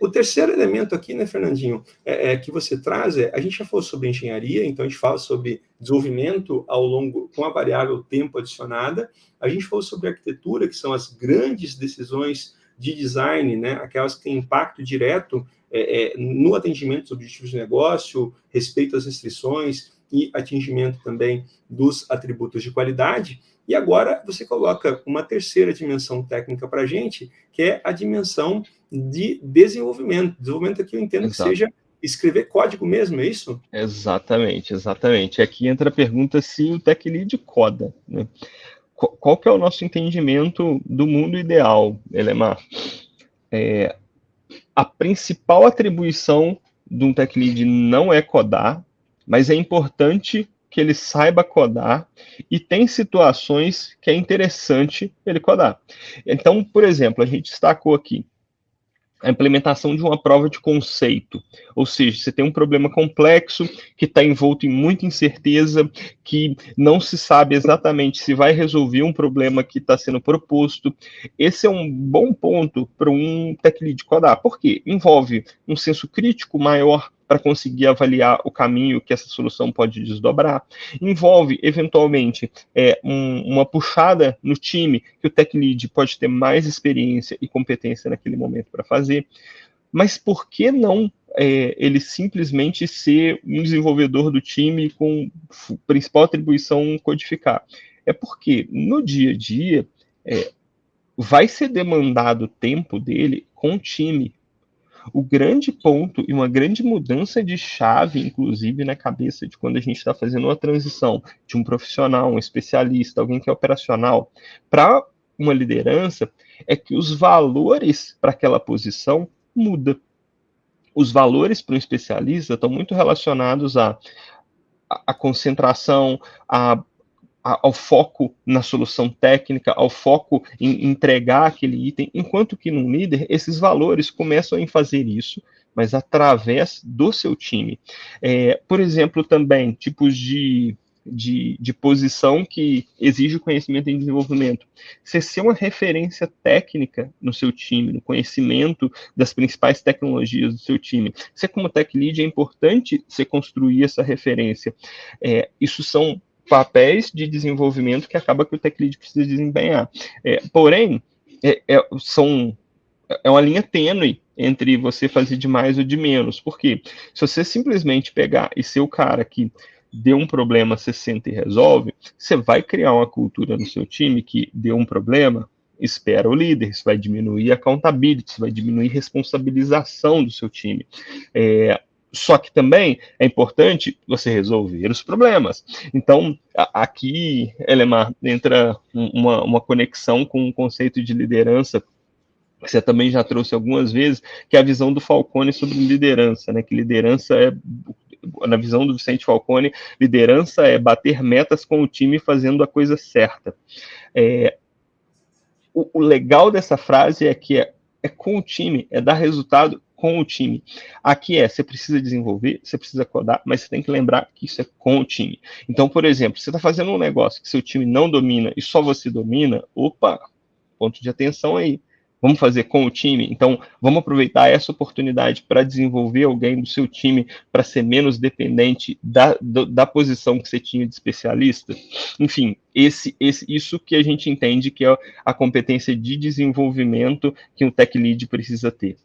O terceiro elemento aqui, né, Fernandinho, que você traz, a gente já falou sobre engenharia, então a gente fala sobre desenvolvimento ao longo, com a variável tempo adicionada, a gente falou sobre arquitetura, que são as grandes decisões de design, né, aquelas que têm impacto direto no atendimento dos objetivos de negócio, respeito às restrições e atingimento também dos atributos de qualidade. E agora você coloca uma terceira dimensão técnica para a gente, que é a dimensão de desenvolvimento. Desenvolvimento aqui eu entendo que Exato. seja escrever código mesmo, é isso? Exatamente, exatamente. Aqui entra a pergunta se o Tech Lead coda, né? Qual que é o nosso entendimento do mundo ideal, Elemar? A principal atribuição de um Tech Lead não é codar, mas é importante que ele saiba codar e tem situações que é interessante ele codar. Então, por exemplo, a gente destacou aqui a implementação de uma prova de conceito. Ou seja, você tem um problema complexo que está envolto em muita incerteza, que não se sabe exatamente se vai resolver um problema que está sendo proposto. Esse é um bom ponto para um tech lead codar. Por quê? Envolve um senso crítico maior para conseguir avaliar o caminho que essa solução pode desdobrar. Envolve, eventualmente, uma puxada no time, que o tech lead pode ter mais experiência e competência naquele momento para fazer. Mas por que não ele simplesmente ser um desenvolvedor do time com principal atribuição codificar? É porque no dia a dia vai ser demandado o tempo dele com o time. O grande ponto e uma grande mudança de chave, inclusive, na cabeça de quando a gente está fazendo uma transição de um profissional, um especialista, alguém que é operacional, para uma liderança, é que os valores para aquela posição mudam. Os valores para um especialista estão muito relacionados à concentração, ao foco na solução técnica, ao foco em entregar aquele item, enquanto que num líder, esses valores começam a fazer isso, mas através do seu time. Por exemplo, também, tipos de posição que exige conhecimento em desenvolvimento. Você ser uma referência técnica no seu time, no conhecimento das principais tecnologias do seu time. Você, como tech lead, é importante você construir essa referência. Isso são papéis de desenvolvimento que acaba que o tech lead precisa desempenhar. Porém, é uma linha tênue entre você fazer de mais ou de menos. Porque se você simplesmente pegar e ser o cara que deu um problema, você senta e resolve, você vai criar uma cultura no seu time que deu um problema, espera o líder, isso vai diminuir a accountability, isso vai diminuir a responsabilização do seu time. Só que também é importante você resolver os problemas. Então, aqui, Elemar, entra uma conexão com o conceito de liderança, que você também já trouxe algumas vezes, que é a visão do Falcone sobre liderança, né? Que liderança na visão do Vicente Falcone, liderança é bater metas com o time fazendo a coisa certa. O legal dessa frase é que é com o time, é dar resultado com o time. Aqui você precisa desenvolver, você precisa codar, mas você tem que lembrar que isso é com o time. Então, por exemplo, você está fazendo um negócio que seu time não domina e só você domina, opa, ponto de atenção aí. Vamos fazer com o time? Então, vamos aproveitar essa oportunidade para desenvolver alguém do seu time para ser menos dependente da posição que você tinha de especialista. Enfim, isso que a gente entende que é a competência de desenvolvimento que um tech lead precisa ter.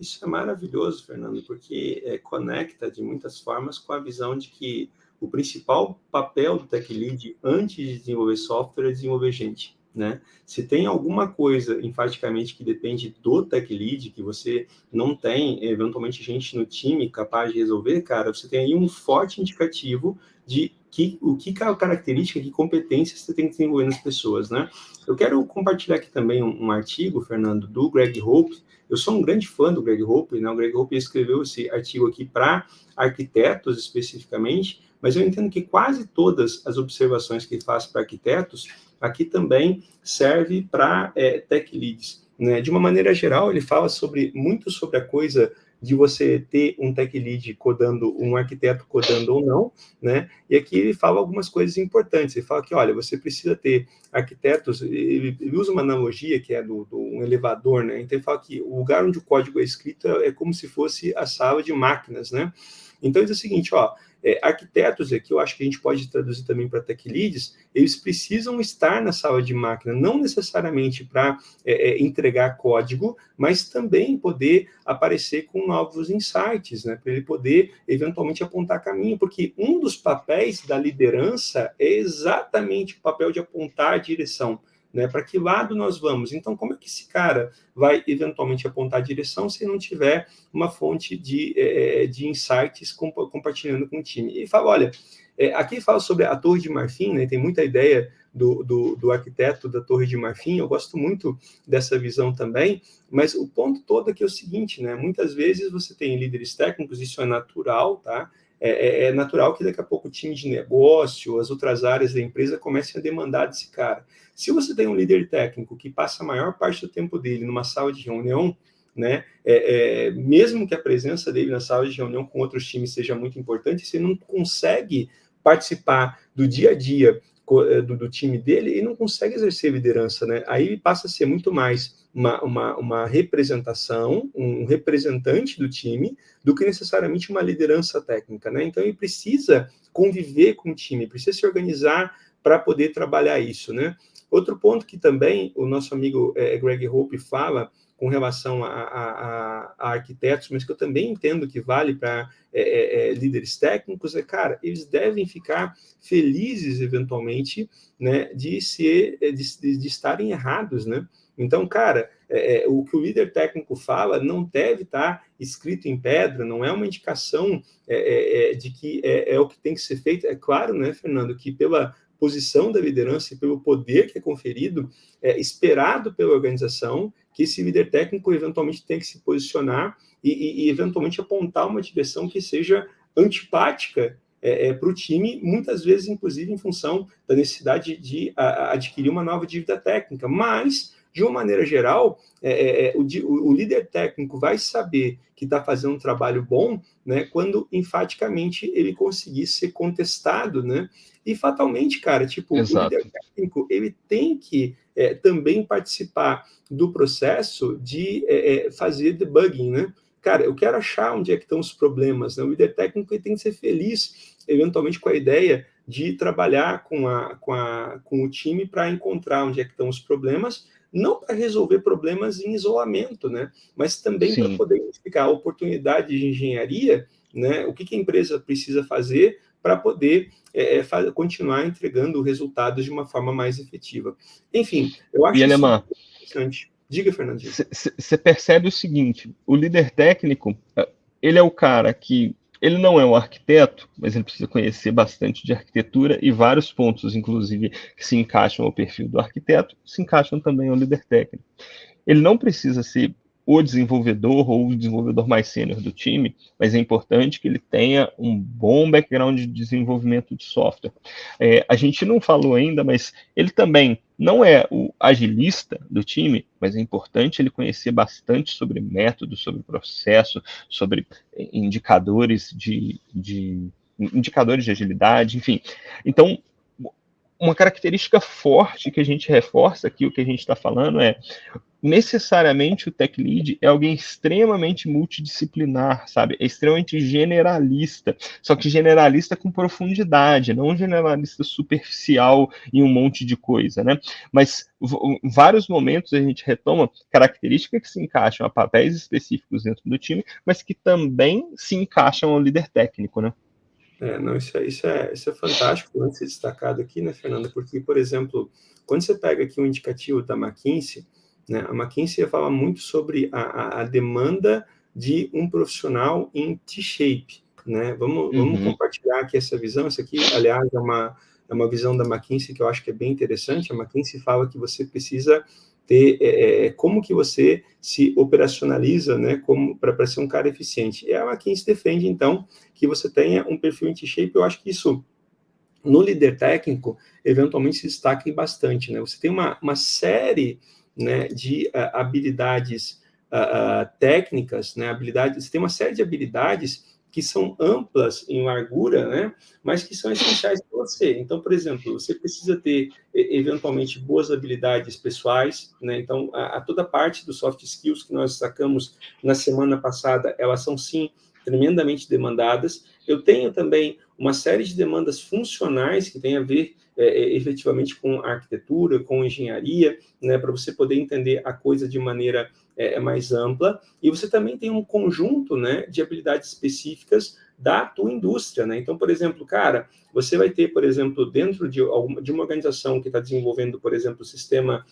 Isso é maravilhoso, Fernando, porque conecta de muitas formas com a visão de que o principal papel do tech lead antes de desenvolver software é desenvolver gente. Né? Se tem alguma coisa, enfaticamente, que depende do tech lead, que você não tem, eventualmente, gente no time capaz de resolver, cara, você tem aí um forte indicativo de o que característica, que competências você tem que desenvolver nas pessoas, né? Eu quero compartilhar aqui também um artigo, Fernando, do Greg Hope. Eu sou um grande fã do Greg Hope, né? O Greg Hope escreveu esse artigo aqui para arquitetos especificamente, mas eu entendo que quase todas as observações que ele faz para arquitetos aqui também serve para tech leads. Né? De uma maneira geral, ele fala muito sobre a coisa de você ter um tech lead codando, um arquiteto codando ou não, né? E aqui ele fala algumas coisas importantes. Ele fala que, olha, você precisa ter arquitetos, ele usa uma analogia que é do um elevador, né? Então ele fala que o lugar onde o código é escrito é como se fosse a sala de máquinas, né? Então ele diz o seguinte, ó, arquitetos aqui, eu acho que a gente pode traduzir também para tech leads, eles precisam estar na sala de máquina, não necessariamente para entregar código, mas também poder aparecer com novos insights, né, para ele poder eventualmente apontar caminho, porque um dos papéis da liderança é exatamente o papel de apontar a direção. Né, para que lado nós vamos? Então, como é que esse cara vai eventualmente apontar a direção se não tiver uma fonte de insights compartilhando com o time? E fala, olha, aqui fala sobre a Torre de Marfim, né, tem muita ideia do arquiteto da Torre de Marfim, eu gosto muito dessa visão também, mas o ponto todo aqui é o seguinte, né, muitas vezes você tem líderes técnicos, isso é natural, tá? É natural que daqui a pouco o time de negócio, as outras áreas da empresa comecem a demandar desse cara. Se você tem um líder técnico que passa a maior parte do tempo dele numa sala de reunião, né, mesmo que a presença dele na sala de reunião com outros times seja muito importante, você não consegue participar do dia a dia do time dele e não consegue exercer liderança, né? Aí ele passa a ser muito mais uma representação, um representante do time, do que necessariamente uma liderança técnica, né? Então ele precisa conviver com o time, precisa se organizar para poder trabalhar isso, né? Outro ponto que também o nosso amigo Greg Hope fala com relação a arquitetos, mas que eu também entendo que vale para líderes técnicos, cara, eles devem ficar felizes, eventualmente, né, de estarem errados, né? Então, cara, o que o líder técnico fala não deve estar escrito em pedra, não é uma indicação de que é o que tem que ser feito. É claro, né, Fernando, que pela posição da liderança e pelo poder que é conferido, esperado pela organização, que esse líder técnico eventualmente tem que se posicionar e eventualmente apontar uma direção que seja antipática para o time, muitas vezes, inclusive, em função da necessidade de adquirir uma nova dívida técnica. Mas, de uma maneira geral, o líder técnico vai saber que está fazendo um trabalho bom, né, quando, enfaticamente, ele conseguir ser contestado, né? E, fatalmente, cara, tipo, o líder técnico, ele tem que também participar do processo de fazer debugging, né? Cara, eu quero achar onde é que estão os problemas, né? O líder técnico ele tem que ser feliz, eventualmente, com a ideia de trabalhar com o time para encontrar onde é que estão os problemas, não para resolver problemas em isolamento, né? Mas também para poder identificar a oportunidade de engenharia, né? O que a empresa precisa fazer para poder continuar entregando resultados de uma forma mais efetiva. Enfim, eu acho isso interessante. Diga, Fernandinho. Você percebe o seguinte, o líder técnico, ele é o cara que, ele não é um arquiteto, mas ele precisa conhecer bastante de arquitetura e vários pontos, inclusive, que se encaixam ao perfil do arquiteto, se encaixam também ao líder técnico. Ele não precisa ser o desenvolvedor ou o desenvolvedor mais sênior do time, mas é importante que ele tenha um bom background de desenvolvimento de software. A gente não falou ainda, mas ele também não é o agilista do time, mas é importante ele conhecer bastante sobre método, sobre processo, sobre indicadores de agilidade, enfim. Então, uma característica forte que a gente reforça aqui, o que a gente está falando é necessariamente o tech lead é alguém extremamente multidisciplinar, sabe? É extremamente generalista, só que generalista com profundidade, não generalista superficial em um monte de coisa, né? Mas em vários momentos a gente retoma características que se encaixam a papéis específicos dentro do time, mas que também se encaixam ao líder técnico, né? Não, isso é fantástico antes de ser destacado aqui, né, Fernanda? Porque, por exemplo, quando você pega aqui um indicativo da McKinsey, né, a McKinsey fala muito sobre a demanda de um profissional em T-shape, né? Vamos compartilhar aqui essa visão. Isso aqui, aliás, é uma visão da McKinsey que eu acho que é bem interessante. A McKinsey fala que você precisa ter como que você se operacionaliza, né, para ser um cara eficiente. E a McKinsey defende, então, que você tenha um perfil em T-shape. Eu acho que isso, no líder técnico, eventualmente se destaca bastante, né? Você tem uma série, né, de habilidades técnicas, né, habilidades, você tem uma série de habilidades que são amplas em largura, né, mas que são essenciais para você. Então, por exemplo, você precisa ter, eventualmente, boas habilidades pessoais, né, então, toda parte dos soft skills que nós sacamos na semana passada, elas são, sim, tremendamente demandadas. Eu tenho também uma série de demandas funcionais que tem a ver efetivamente com arquitetura, com engenharia, né, para você poder entender a coisa de maneira mais ampla, e você também tem um conjunto, né, de habilidades específicas da tua indústria, né? Então, por exemplo, cara, você vai ter, por exemplo, dentro de uma organização que está desenvolvendo, por exemplo, sistema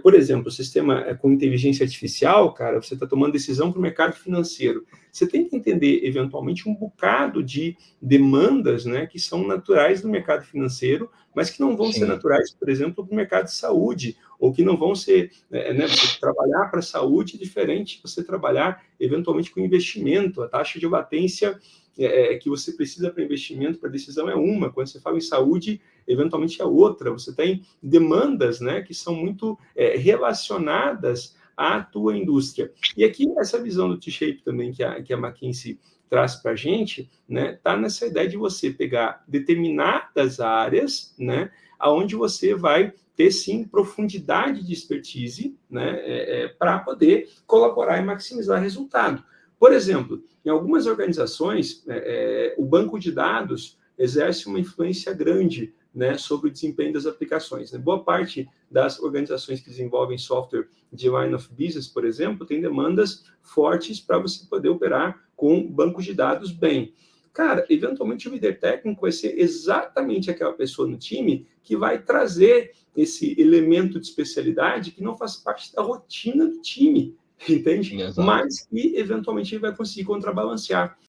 por exemplo, sistema com inteligência artificial, cara, você está tomando decisão para o mercado financeiro. Você tem que entender, eventualmente, um bocado de demandas, né, que são naturais do mercado financeiro, mas que não vão ser naturais, por exemplo, para o mercado de saúde, ou que não vão ser, né, você trabalhar para a saúde diferente, você trabalhar, eventualmente, com investimento. A taxa de latência que você precisa para investimento, para decisão é uma. Quando você fala em saúde, eventualmente é outra. Você tem demandas, né, que são muito relacionadas à tua indústria. E aqui, essa visão do T-Shape também, que a McKinsey traz para a gente, né, tá nessa ideia de você pegar determinadas áreas, né, aonde você vai ter, sim, profundidade de expertise, né, para poder colaborar e maximizar resultado. Por exemplo, em algumas organizações, o banco de dados exerce uma influência grande, né, sobre o desempenho das aplicações. Né? Boa parte das organizações que desenvolvem software de line of business, por exemplo, tem demandas fortes para você poder operar com bancos de dados bem. Cara, eventualmente o líder técnico vai ser exatamente aquela pessoa no time que vai trazer esse elemento de especialidade que não faz parte da rotina do time, entende? Exato. Mas que, eventualmente, ele vai conseguir contrabalancear.